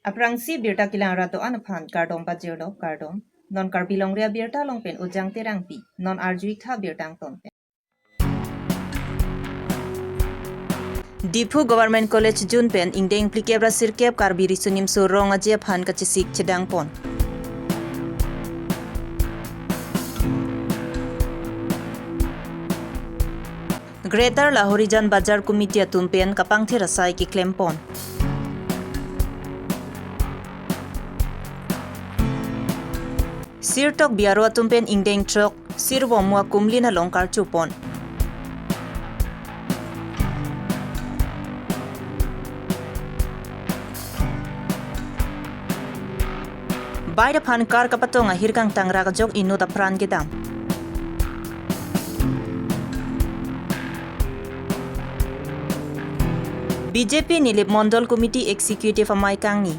Aprangsi birta kilang rato anaphan kardom pajero kardom non karbilong ria birta longpen ujang terangpi non arjui tha birtang tonpen. Dipu Government College Junpen ingdeng plikebra sirkep karbiri sunim surong aje phan kachisik chedang pon. Greater Lahorijan Bazar Committee atumpen kapang thirasai ki klempon. Sirtok biaro atumpen ingdeng trok sirwo mua kumlina longkar chupon. Baida phan kar kapatong ahirkang tangra kajok inu da pran gedam. BJP Nilip Mondol Committee Executive Amai Kangni.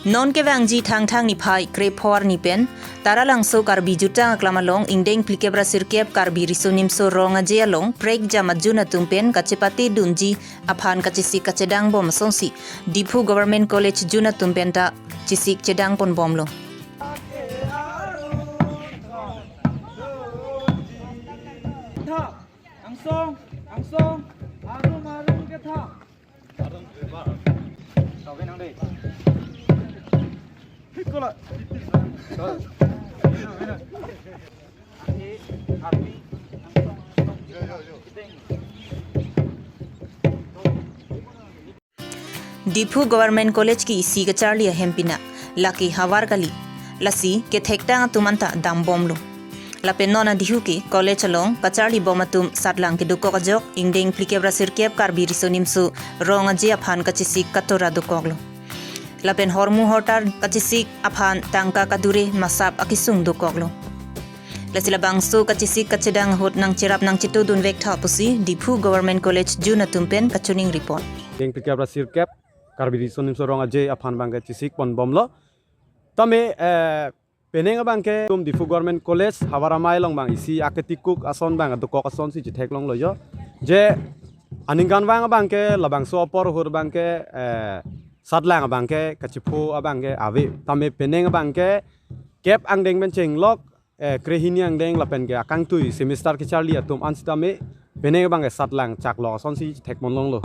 Non ke wangji thang ni phai krepor ni pen taralang so kar bijuta klamalong ingdeng plikebra sirkep kar birisonim so ronga jealong prek jamajuna tumpen kachepati dunji aphan kachisi kachedang bom sonsi Dipu Government College juna tumpenta chisik chedang pon bomlo. Angsong, arum ke tha. Arum ke ba. Kau benang deh. Hikola. Dipu Government College ki isi ke Charlie hempina laki hawar kali lasi ke thekta tumanta dam bomlo. Lapen nona dihuki college along kacharli bomatum satlang ke duko kajok ingdeng plikebra sirkep karbi risonimsu rong aji aphan kachisik katora dukoglo. Lapen hormu hotar kachisik aphan tangka kadure masap akisung dukoglo. Lasila bangsu kachisik kacedang hot nang cirap nang citu dun vek pusi Dipu Government College juna tumpen kacuning report. Ingdeng plikebra sirkep karbi risonimsu rong aji aphan bang kachisik pon bomlo. Tame peneng bangke tum Dipu Government College hawaramai long bang isi aketikuk ason bang adukok ason si jitek long loyo je aningkan bang bangke labang sopor hur bangke sadlang bangke kacipu abangke ave tame peneng bangke kep angdeng benceng lok krehini angdeng lapen ke akang tui semester ke charli atum ansitame peneng bangke sadlang cak lo ason si jitek mon long lo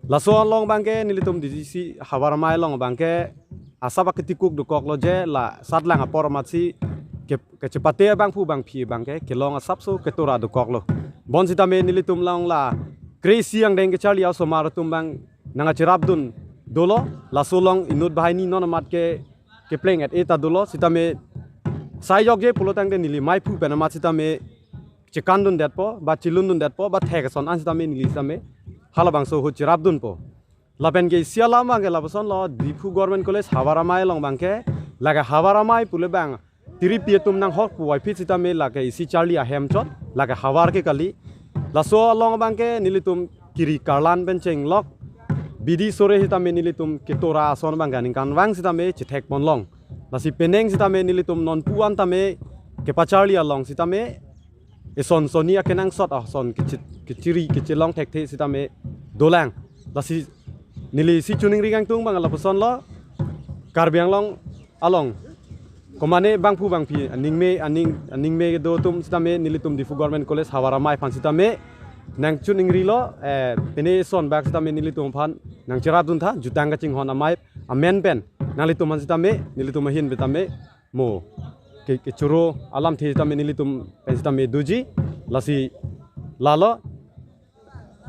laso long bangke nilitum disi hawaramai long bangke asaba ketikuk dukok lo je la sadlang apor matsi kecepate bang pu bang phi bang ke long asap so ketura dukok lo bon sitame nilitum long la crazy yang deng ke charli aso maratum bang nanga cirabdun dolo la solong inut bahini non mat ke pleng at eta dolo sitame sayok je pulotang de nili mai pu bena mat sitame cikandun datpo ba cilundun datpo ba thekason an sitame nili sitame halabang so hu cirabdun po lapen ke sialam bang ke lapason lo Dipu Government College hawaramai long bang ke laga hawaramai pule bang tiri pietum nang hok puai pit sitame laga isi charli ahem chot laga hawar ke kali laso long bang ke nilitum kiri karlan benceng lok bidi sore sitame nilitum ketora ason bang ganing kan wang sitame chitek mon long lasi peneng sitame nilitum non puan tame ke pacharli along sitame eson sonia kenang sot son keciri kecilong tekte sitame dolang lasi nili si chuning rigang tung bang alapuson lo karbiang long along komane bang pu bang pi aning me do tum sitame nilitum Dipu Government College hawaramai pan sitame nang chuning ri lo pene son bak sitame nilitum phan nang chiradun tha jutang ka ching hon amai amen pen nalitum sitame nilitum hin betame mo ke churo alam the sitame nilitum pen sitame duji lasi lalo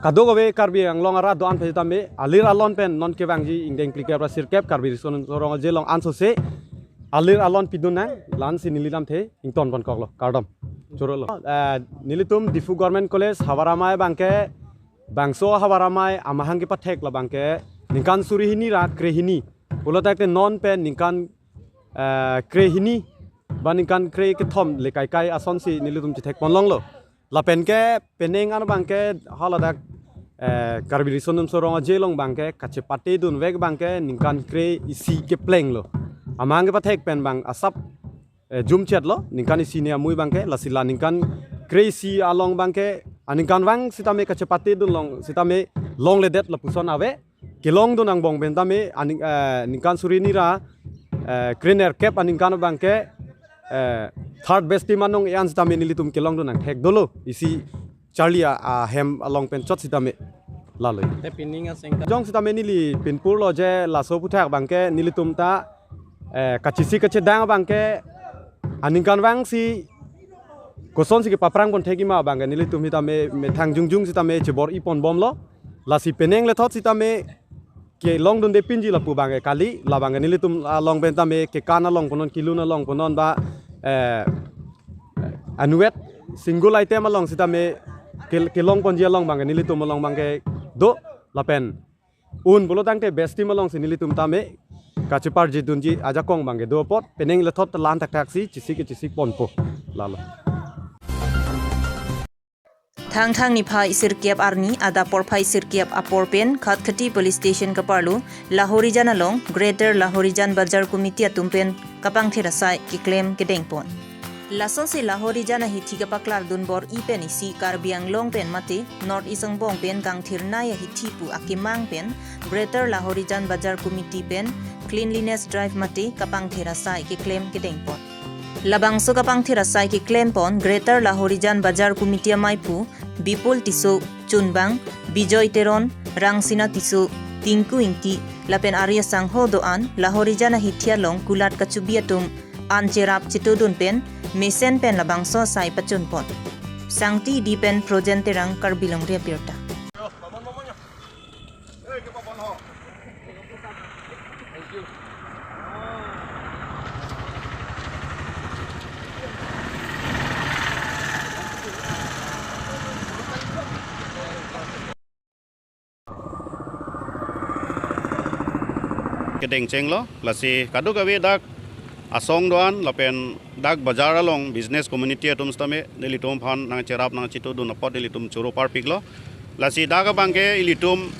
kadogowe karbi ang long ara doan pe tame alir alon pen non ke bangji ingdeng plikebra sirkep karbi son rong je long anso se alir alon pidunang lan si nililam the ington pon koklo kardom chorolo nilitum Dipu Government College hawaramai bangke bangso hawaramai amahang ke pathek la bangke ningkan surihini ra krehini pulotak te non pen ningkan krehini baningkan kre ke thom lekai kai ason si nilitum chitek pon long lo lapen ke peneng an bangke haladak karbi risonum sorong ajelong bangke kacepate dun weg bangke ningkan kre isi ke pleng lo amang ke pathek pen bang asap jum chat lo ningkan isi ne mui bangke lasila ningkan crazy along bangke aningkan wang sitame kecepatan dun long sitame long ledet lapuson awe kelong dun ang bong bentame aningkan surinira greener cap aningkan bangke third best team anong ian sitame nilitum kelong dun ang thek dolo isi Charlie hem along pen chot sitame laloi te pinninga sengta jong sitame nili pinpur lo je laso puthak bangke nilitum ta kachisi kache dang bangke aningkan wang si koson si ke paprang pon thegi ma bangke nilitum hitame me thang jungjung sitame chebor ipon bom lo lasi peneng le thot sitame ke long dun de pinji la pu bangke kali la bangke nilitum long ben tame ke kana long ponon kiluna long ponon ba anuet single item along sitame ke long pon je long bangke nilitum long bangke do lapen un bolo tangte best team along sinilitum tame kachipar jidunji ajakong bangke do pot peneng le thot lan tak taksi chisik pon po lalo Thang ni pha isir kiap arni ada por pha isir kiap apor pen khatkati police station kaparlu Lahorijan along Greater Lahorijan Bajar Committee atumpen kapang thirasai ki claim kedeng pon lason se Lahorijan hi thiga paklar dun bor ipen isi karbiang long pen mate north isang bong pen kang thirna ya hi thipu akimang pen Greater Lahorijan Bajar Committee pen cleanliness drive mate kapang thirasai ki claim kedeng pon Labang so kapang thirasai ki claim pon Greater Lahorijan Bajar Committee maipu Bipul tiso Chunbang Bijoy Teron Rangsina tiso Tinku ingti lapen Arya Sangho doan Lahorijan hithia long kulat kachubiatum ancherap chitodun pen mesen pen labang so sai pachun pon sangti di pen projen terang karbilong ria pirta kedeng ceng lo lasi kadu gawe dak asong doan lapen dak bazar along business community atum stame nelitum phan nang cherap nang chitu du napot nelitum churo par pik lo lasi dak bangke ilitum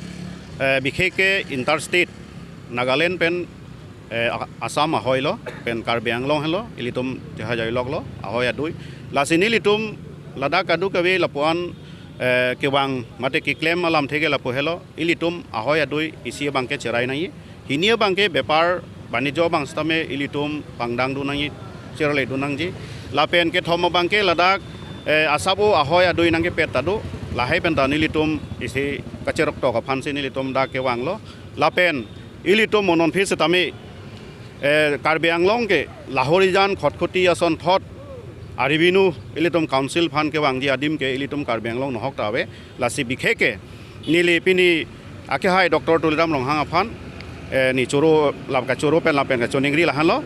bikheke interstate Nagaland pen Assam ahoy lo pen Karbi Anglong helo ilitum jahajai lok lo ahoy adui lasi nelitum ladak kadu gawe lapuan kewang mate ki claim alam thege lapu helo ilitum ahoy adui isi bangke cherai nai hinia bangke bepar banijjo bangstame ilitum pangdang dunangi cerole dunangji lapen ke thoma bangke ladak asabu ahoy adui nangke petadu lahai pen tani ilitum isi kacerok to ka phansi nilitum da ke wanglo lapen ilitum monon phis tami Karbi Anglong ke Lahorijan khotkhoti ason thot aribinu ilitum council phan ke wangji adim ke ilitum Karbi Anglong nohok tawe lasi bikheke nili pini ake hai Dr. Tuliram longhang phan ni choro lab ka choro pen lapen ka choningri lahan lo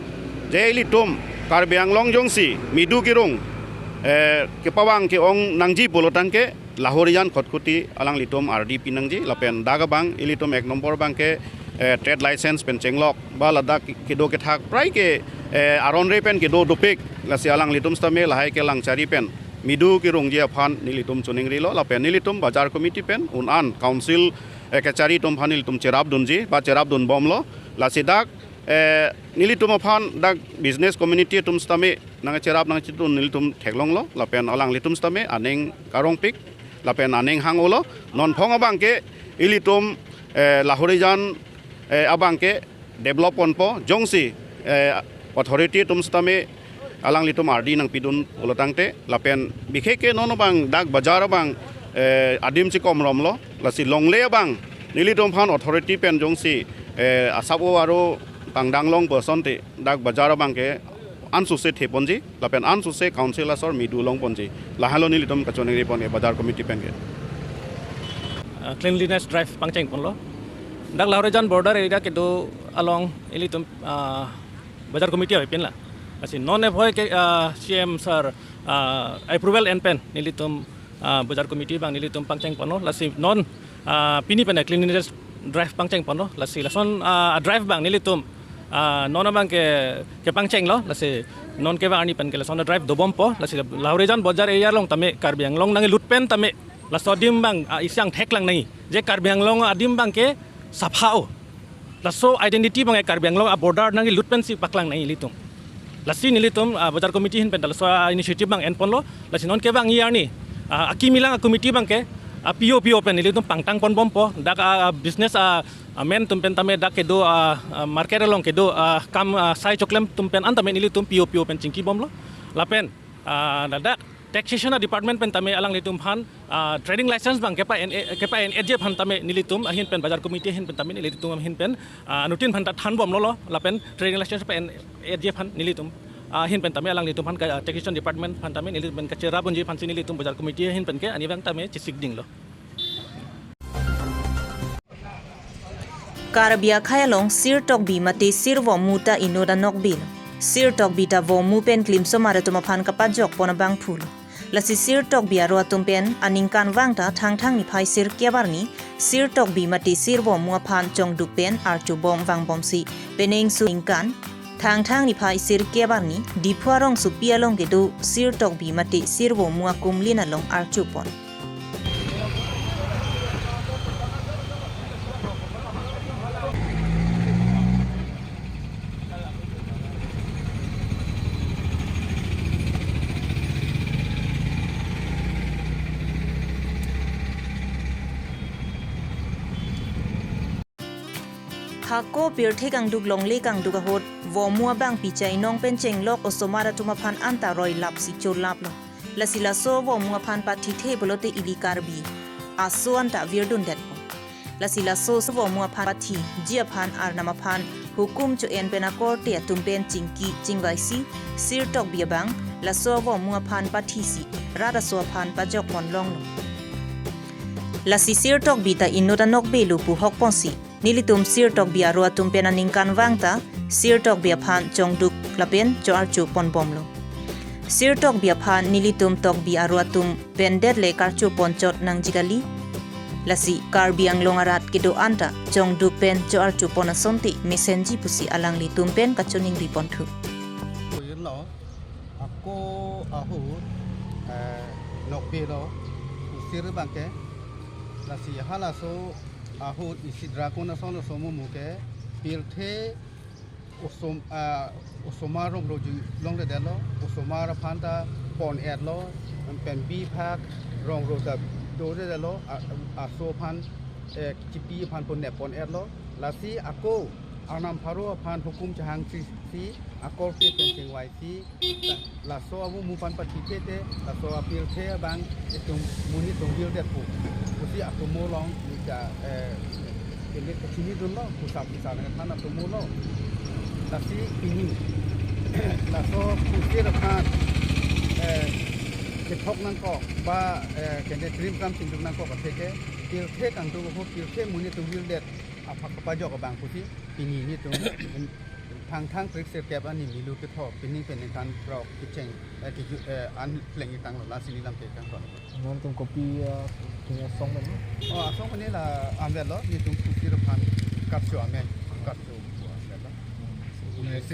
je ilitum Karbi Anglong jongsi midu kirung ke pawang ke ong nangji polotan ke Lahorijan khotkhoti alang litum RD pinangji lapen daga bang ilitum ek nomor bang ke trade license pen chenglok ba ladak kido ke thak prai ke aron re pen kido dupik lasi alang litum stame lahai ke lang chari pen midu kirung je phan nilitum choningri lo lapen nilitum bazar committee pen unan council kachari tum phanil tum cherap dunji ba cherap dun bomlo lasidak nilitum phan dak business community tum stame nang cherap nang chitun nilitum theklong lo lapen alang litum stame aneng karong pik lapen aneng hangolo non phong abangke ilitum Lahorijan abangke develop onpo jongsi authority tum stame alang litum RD nang pidun ulotangte lapen bikheke nono bang dak bazar bang adim si komrom lo lasi longle bang nilitum phan authority pen jongsi asabo aro pangdang long person te dak bazar bang ke ansuse theponji lapen ansuse council asor midu long ponji lahalo nilitum kachoneri pon ke bazar committee pen ke cleanliness drive pangcheng pon lo dak Lahorijan border area ke do along ilitum bazar committee pen la asi non avoid ke CM sir approval and pen nilitum bazar committee bang nilitum pangcheng pono lasi non pini pen cleanliness drive pangcheng pono lasi lason drive bang nilitum non bang ke pangcheng lo lasi non ke bang ani pen ke lason drive dobom po lasi Lahorijan bazar area long tame Karbi Anglong nangi lutpen tame lasodim bang isyang theklang nangi je Karbi Anglong adim bang ke saphao laso identity bang Karbi Anglong border nangi lutpen si paklang nangi litum lasi nilitum bazar committee hin pen dal so initiative bang enpon lo lasi non ke bang year ni aki milang committee bang ke PO pen nilitum pangtang pon bom po dak business men tumpen tame dak ke do market along ke do kam sai choklem tumpen antame nilitum PO pen cingki bom lo lapen dadak taxation department pen tame alang litum phan trading license bang kepa en edje phan tame nilitum ahin pen bazar committee hin pen tame nilitum ahin pen nutin phan than bom lo lapen trading license pen edje phan nilitum hin pen tame alang litum phan taxation department phan tame nilitum pen kachera bunji phan sin nilitum bazar committee hin pen ke ani bang tame chisik ding lo Karabia khayalong sir tok bi mate sir wo muta inoda nok bil sir tok bi ta wo mu pen klim so mara tuma phan kapad jok pona bang phul lasi sir tok bi aro tum pen aning kan wang ta thang ni phai sir kyabar ni sir tok bi mate sir wo mu phan chong duk pen ar chu bom wang bom si peneng su ingkan thang ni phai sir kyabar ni diphuarong su pialong ke do sir tok bi mate sir wo mu kumlina long ar chu pon Hako pirthe kang duk longle kang duk hot wo mua bang pichai nong pen cheng lok osomara tuma phan anta roi lap si chol lap lo lasila so wo mua phan pa thi the bolote ili karbi aso anta virdun det lasila so wo mua phan pa thi jia phan ar nama phan hukum chu en pena korte tum pen chingki chingwai si sir tok bia bang la so wo mua phan pa thi si rada so phan pa jok mon long lo lasi sir tok bi ta inota nok be lu pu hok pon si nilitum sir tok bia ro tum pena ningkan wangta sir tok bia phan chongduk lapen chor chu pon bomlo sir tok bia phan nilitum tok bia ro tum pendet le kar chu pon chot nang jigali lasi kar biang longarat kido anta chongduk pen chor chu pon asonti mesenji pusi alang li tum pen kachuning ri pon thu lo ako ahu nok be lo sir bangke lasi hala so ahu isi drakona sono somo muke pilthe osomar roju long de delo osomar phanta pon edlo pen bi phak rong ro da do de delo aso phan chipi phan pon ne pon edlo lasi ako anam pharo phan hukum chang si akor pe pen sing wai si la so amu mu pan pati te la so apil the bang itung muni tung bil det pu si atomo long ja kene kini dun lo pusap bisa dengan mana atomo lo lasi ini la so pusir phan ke thok nan ko ba kene dream kam sing dun nan ko ka te pil the kang tu ko pil the muni tung bil det apak pa jok bang pusi ini ni tungทางทริกเซแกบอันนี้มีลูกที่ทอเป็นนี่เป็นในการเราคิดเช่นที่อันเพลงต่างๆลาซิลิลัมเตกันก่อนนั่นตรงก๊อปปี้ตรงซองมันอ๋อซองคนนี้ละอันเดลล์นี่ตรงผู้ที่รับพันกับชัวแม่กับชัวแบบนั้น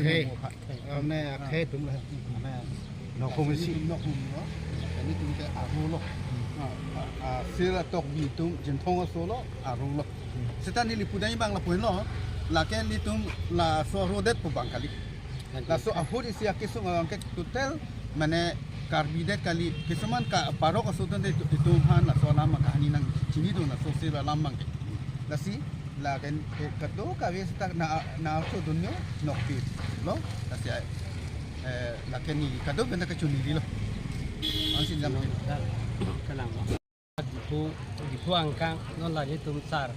เฮ้แม่เฮ้ตรงเลยแม่นกคงไม่ใช่นกหุ่นเนาะอันนี้ตรงจะอารูโลเสือตกบีตรงจินทงโซโลอารูโลสถานีลิปูได้บางละปุ่นโลlaken litum la so rodet pu bang kali la so ahur isi akisung ang ke tutel mane karbidet kali kisuman ka parok asutan de itum han la so lama kahani nang chini do na so sila lamang la si la ken kado ka ves ta na so dunyo nokpi lo la si la ken ni kado benda ka chuni lo ang sin jam kalang di angkang non la ni tum sar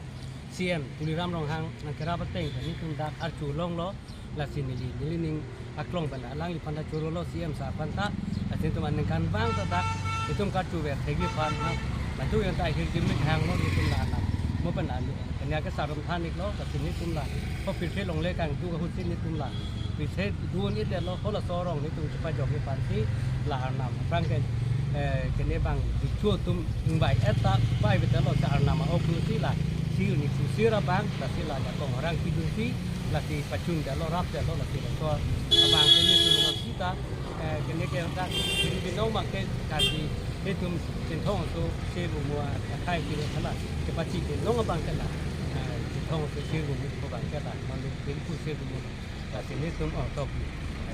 CM Puliram Ronghang Nangkera Bateng ni tum dak archu long lo la sinili nilining aklong banda lang li panda churo lo CM sa panta asin tum an kan bang ta dak itum ka chu ver thegi pan na la tu yan tai hir kim hang lo ni tum la na mo pan la kanya ka saram than nik lo ta sin ni tum la ko pir the long le kang tu ka hu sin ni tum la pir the du ni de lo ko la so rong ni tum pa jok ni pan ti la nam bang ke kene bang chu tum bai eta bai be lo sa nam o ku ti la siu ni susira bang tapi la da kong orang pidusi la ti pacun da lo rap da lo la ti so abang kene tu lo kita kene ke da ni no ma ke ka ti etum tin thong so se bu mo kai ki le khala ke pachi ke no bang ka la tin thong so se bu mo ko bang ka da man lu tin ku se bu mo ta ti ni tum o to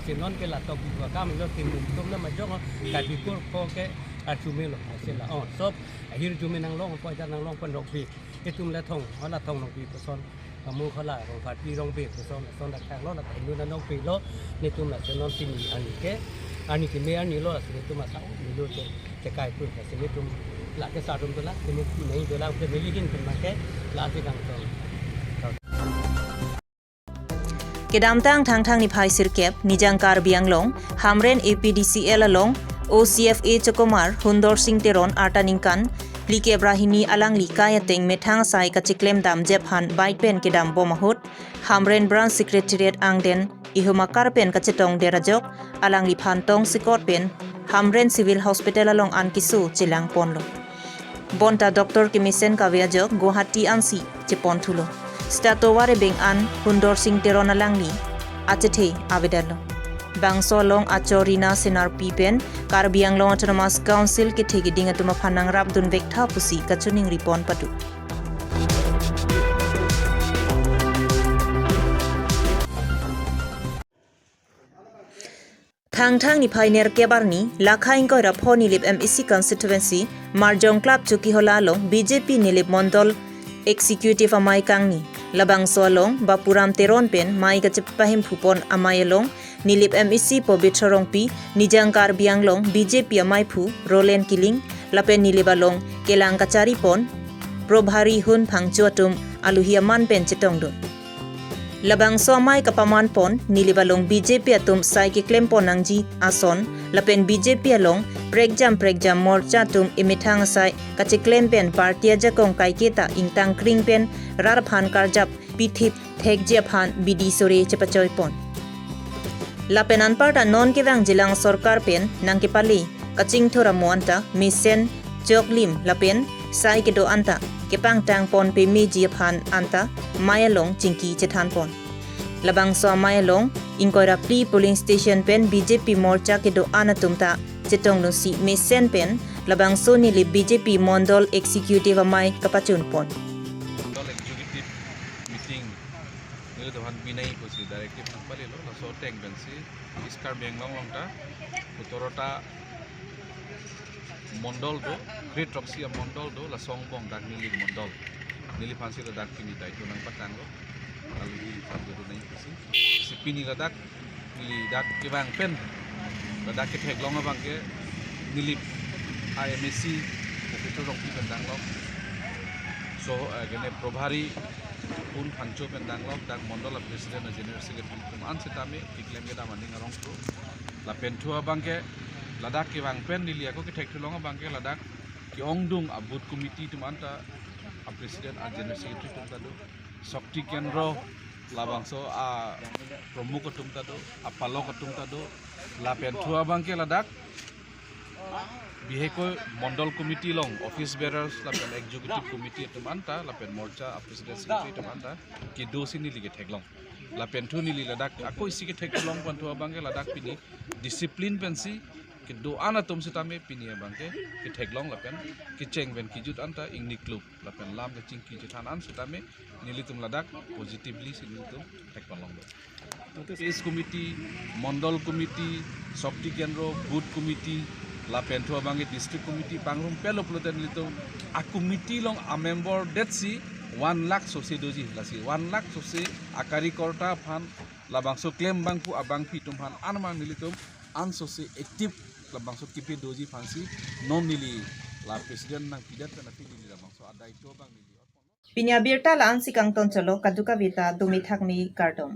si non ke la tok bi ko kam lo tin mum tum na ma jong ka bi ko ko ke archume lo se la on sop hir jume nang long po ja nang long pon rok bi ke tum la thong hala thong rok bi ko son mu khala rong phat bi rong bi ko son da khang lo la ta nu na nong pi lo ni tum la se non tin ni ani ke ani ki me ani lo se tum ma sa ni lo ke kai pu se ni tum la ke sa tum to la ke ni nei do la ke ni hin tum na ke la ti kang to Kedam tang ni phai sir kep nijang kar biang long hamren APDCL along OCFA Chokomar Hundor Singh Teron Artaningkan Like Brahini alang likaya teng methang sai kachiklem dam jephan bike pen kedam bomahut hamren branch secretariat angden ihuma karpen kachetong derajok alang li phantong sikot pen hamren civil hospital along ankisu chilang ponlo bonta doctor kimisen kavyajok Guwahati ansi chepon thulo statoware beng an Hundor Singh Teron alangli achethe avedalo bangso long achorina senar pipen karbiang long autonomous council ke thegi dinga tuma phanang rap dun vektha pusi kachuning ripon patu thang ni pioneer kebarni lakhaing ko raphoni lip MEC constituency marjong club chuki hola long BJP nilip mondol executive amai kangni labang solong bapuram teron pen mai ka chepahim phupon amai long nilip MEC Pobithrong pi nijangkar bianglong BJP amai phu rolen kiling lapen nilibalong kelang kachari pon probhari hun phangchuatum aluhiaman pen chetong do labang so amai kapaman pon nilibalong BJP atum sai ke klem ponangji ason lapen BJP along pregjam morcha tum imithang sai kachiklem pen partia jakong kaiketa ingtang kring pen rarphan karjap pithip thekje phan bidi sore chepachoy pon lapenan parta non kewang jilang sarkar pen nangke pali kaching thora moanta misen joklim lapen sai ke do anta kepang tang pon pe meji phan anta mayalong chingki chethan pon labang so mayalong ingkora pli polling station pen BJP morcha ke do anatumta chetong no si mesen pen labang so ni le BJP mondol executive amai kapachun pon mondol executive meeting nile dohan binai ko si directive nang pali lo so teng ben si iskar beng long ta utorota mondol do great roxia mondol do la songbong dak nili phansi la dak pini dai to nang patang lo lalu di sabdo do nai si pini la dak nili dak ke bang pen la dak ke thek long bang ke nili IMAC Professor Rong pi pendang lo so gene probhari un phancho pendang lo dak mondol president general secretary tum an setame iklem ge damani ngarong pro la penthua bang ke ladak ke bang pen nili ako ke thek long bang ke ladak ki ongdung abut committee tum anta president and general secretary tum tado Shakti Kendro labangso a promuk tum tado apalo tum tado la penthua bang ke ladak biheko mondol committee long office bearers la pen executive committee tum anta la pen morcha president secretary tum anta ki dosi nili ke thek long la penthu nili ladak ako isi ke thek long penthua bang ke ladak pini discipline pensi ke do ana tum setame pini bangke ke theglong lapen ke cheng ben ki jut anta ingni club lapen lam ke chingki jethan an setame nili tum ladak positively sinil tum theklong do peace committee mondol committee Shakti Kendro good committee lapen thua bangi district committee pangrum pelo ploten litum a committee long a member that si 1 lakh sosi doji lasi 1 lakh sosi akari korta phan labangso claim bangpu abang pi tum phan anman nilitum ansosi active labangso kipi doji fansi non nili la president nang pidat na nili labangso adai to bang nili pinya birta lan sikang ton chalo kaduka vita dumi thakmi kartom